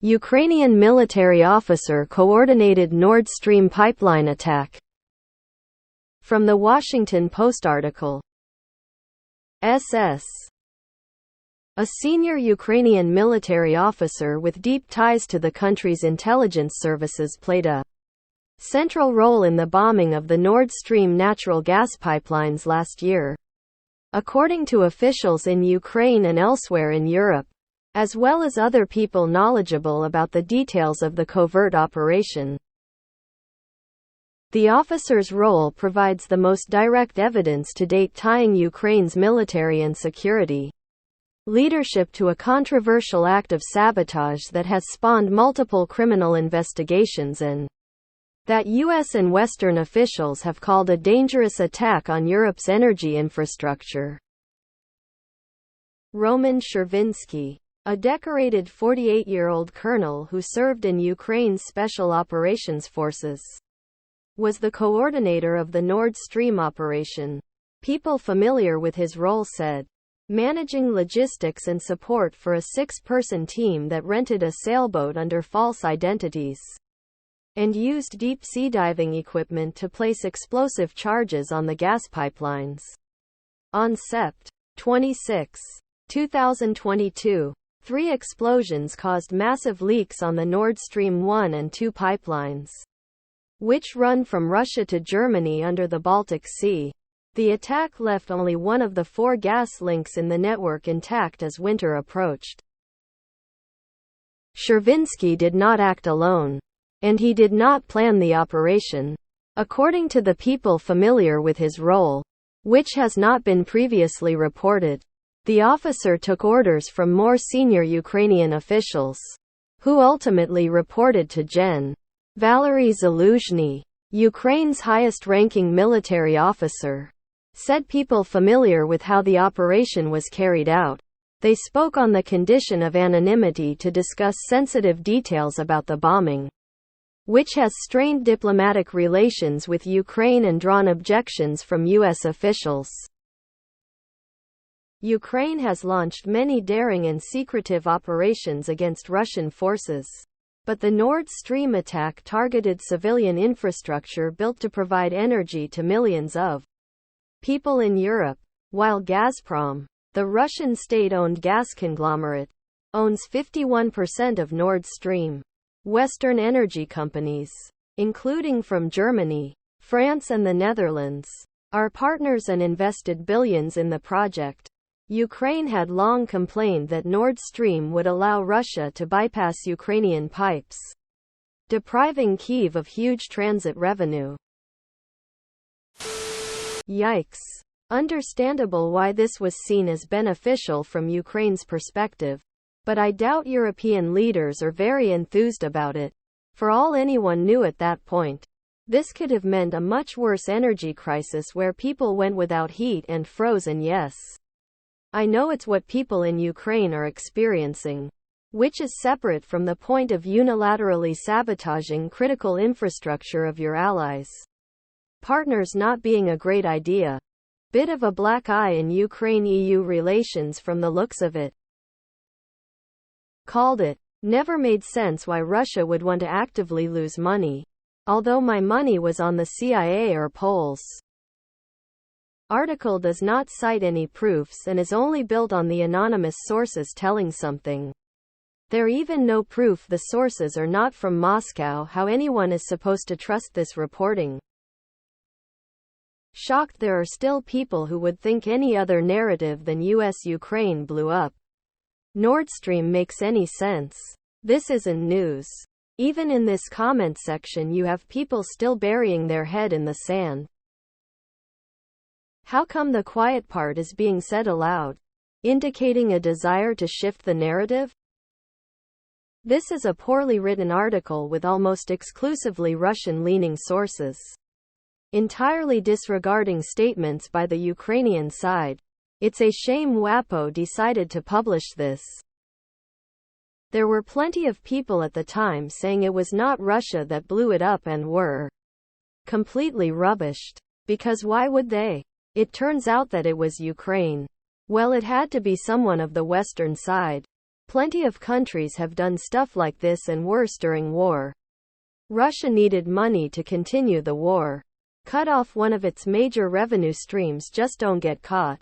Ukrainian military officer coordinated Nord Stream pipeline attack. From the Washington Post article. SS. A senior Ukrainian military officer with deep ties to the country's intelligence services played a central role in the bombing of the Nord Stream natural gas pipelines last year, according to officials in Ukraine and elsewhere in Europe, as well as other people knowledgeable about the details of the covert operation. The officer's role provides the most direct evidence to date tying Ukraine's military and security leadership to a controversial act of sabotage that has spawned multiple criminal investigations and that U.S. and Western officials have called a dangerous attack on Europe's energy infrastructure. Roman Chervinsky, a decorated 48-year-old colonel who served in Ukraine's Special Operations Forces, was the coordinator of the Nord Stream operation. People familiar with his role said, managing logistics and support for a 6-person team that rented a sailboat under false identities and used deep-sea diving equipment to place explosive charges on the gas pipelines. On Sept. 26, 2022, 3 explosions caused massive leaks on the Nord Stream 1 and 2 pipelines, which run from Russia to Germany under the Baltic Sea. The attack left only one of the 4 gas links in the network intact as winter approached. Chervinsky did not act alone, and he did not plan the operation. According to the people familiar with his role, which has not been previously reported, the officer took orders from more senior Ukrainian officials, who ultimately reported to Gen. Valery Zaluzhny, Ukraine's highest-ranking military officer. Said people familiar with how the operation was carried out. They spoke on the condition of anonymity to discuss sensitive details about the bombing, which has strained diplomatic relations with Ukraine and drawn objections from U.S. officials. Ukraine has launched many daring and secretive operations against Russian forces, but the Nord Stream attack targeted civilian infrastructure built to provide energy to millions of people in Europe, while Gazprom, the Russian state-owned gas conglomerate, owns 51% of Nord Stream. Western energy companies, including from Germany, France and the Netherlands, are partners and invested billions in the project. Ukraine had long complained that Nord Stream would allow Russia to bypass Ukrainian pipes, depriving Kyiv of huge transit revenue. Yikes. Understandable why this was seen as beneficial from Ukraine's perspective, but I doubt European leaders are very enthused about it. For all anyone knew at that point, this could have meant a much worse energy crisis where people went without heat and froze. And yes, I know it's what people in Ukraine are experiencing, which is separate from the point of unilaterally sabotaging critical infrastructure of your allies. Partners not being a great idea. Bit of a black eye in Ukraine-EU relations from the looks of it. Called it. Never made sense why Russia would want to actively lose money, although my money was on the CIA or Poles. Article does not cite any proofs and is only built on the anonymous sources telling something. There even no proof the sources are not from Moscow. How anyone is supposed to trust this reporting? Shocked there are still people who would think any other narrative than US-Ukraine blew up Nord Stream makes any sense. This isn't news. Even in this comment section you have people still burying their head in the sand. How come the quiet part is being said aloud, indicating a desire to shift the narrative? This is a poorly written article with almost exclusively Russian-leaning sources, entirely disregarding statements by the Ukrainian side. It's a shame WAPO decided to publish this. There were plenty of people at the time saying it was not Russia that blew it up and were completely rubbished. Because why would they? It turns out that it was Ukraine. Well, it had to be someone of the Western side. Plenty of countries have done stuff like this and worse during war. Russia needed money to continue the war. Cut off one of its major revenue streams, just don't get caught.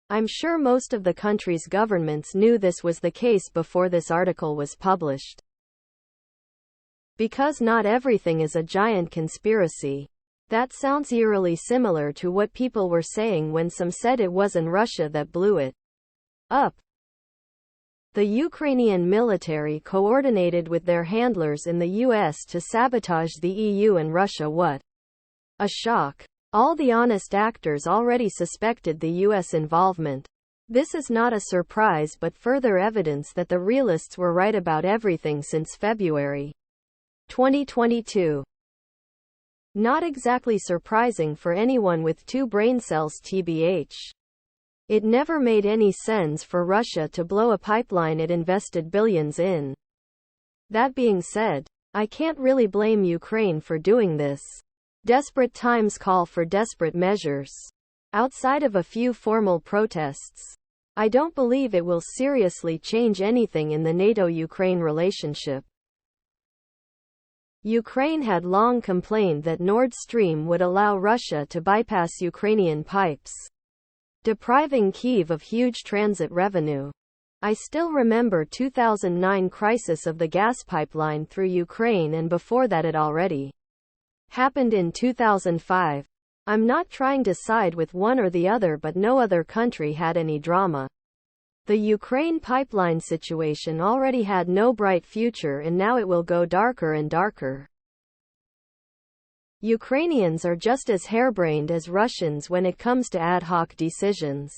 I'm sure most of the country's governments knew this was the case before this article was published. Because not everything is a giant conspiracy. That sounds eerily similar to what people were saying when some said it wasn't Russia that blew it up. The Ukrainian military coordinated with their handlers in the US to sabotage the EU and Russia. What a shock. All the honest actors already suspected the US involvement. This is not a surprise but further evidence that the realists were right about everything since February 2022. Not exactly surprising for anyone with two brain cells, tbh. It never made any sense for Russia to blow a pipeline it invested billions in. That being said, I can't really blame Ukraine for doing this. Desperate times call for desperate measures. Outside of a few formal protests, I don't believe it will seriously change anything in the NATO-Ukraine relationship. Ukraine had long complained that Nord Stream would allow Russia to bypass Ukrainian pipes, depriving Kyiv of huge transit revenue. I still remember 2009 crisis of the gas pipeline through Ukraine, and before that it already happened in 2005. I'm not trying to side with one or the other, but no other country had any drama. The Ukraine pipeline situation already had no bright future, and now it will go darker and darker. Ukrainians are just as harebrained as Russians when it comes to ad hoc decisions.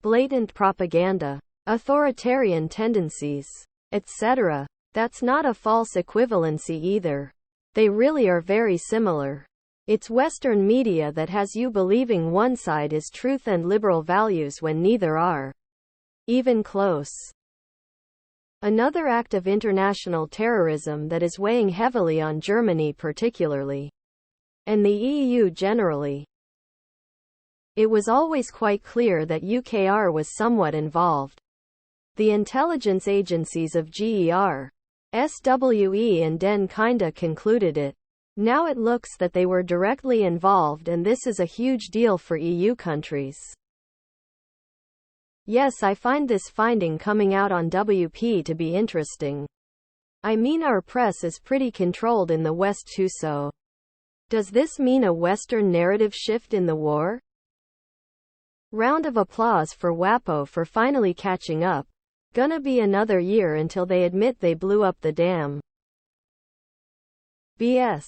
Blatant propaganda, authoritarian tendencies, etc. That's not a false equivalency either. They really are very similar. It's Western media that has you believing one side is truth and liberal values when neither are even close. Another act of international terrorism that is weighing heavily on Germany particularly, and the EU generally. It was always quite clear that UKR was somewhat involved. The intelligence agencies of GER, SWE and DEN kinda concluded it. Now it looks that they were directly involved, and this is a huge deal for EU countries. Yes, I find this finding coming out on WP to be interesting. I mean, our press is pretty controlled in the West too, so does this mean a Western narrative shift in the war? Round of applause for WAPO for finally catching up. Gonna be another year until they admit they blew up the dam. BS.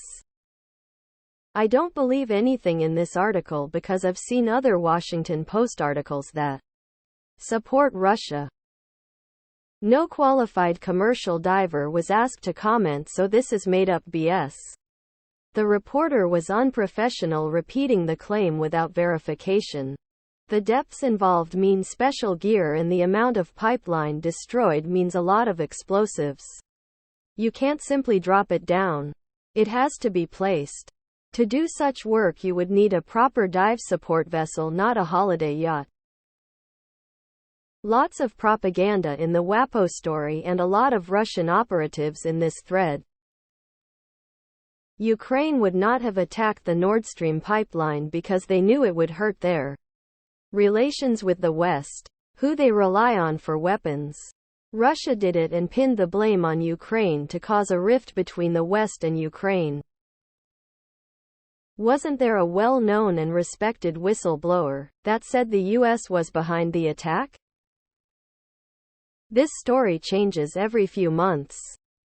I don't believe anything in this article because I've seen other Washington Post articles that support Russia. No qualified commercial diver was asked to comment, so this is made up BS. The reporter was unprofessional, repeating the claim without verification. The depths involved mean special gear, and the amount of pipeline destroyed means a lot of explosives. You can't simply drop it down. It has to be placed. To do such work you would need a proper dive support vessel, not a holiday yacht. Lots of propaganda in the WAPO story and a lot of Russian operatives in this thread. Ukraine would not have attacked the Nord Stream pipeline because they knew it would hurt their relations with the West, who they rely on for weapons. Russia did it and pinned the blame on Ukraine to cause a rift between the West and Ukraine. Wasn't there a well-known and respected whistleblower that said the US was behind the attack? This story changes every few months.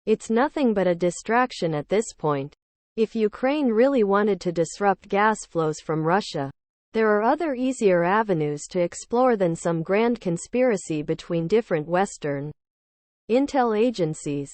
It's nothing but a distraction at this point. If Ukraine really wanted to disrupt gas flows from Russia, there are other easier avenues to explore than some grand conspiracy between different Western intel agencies.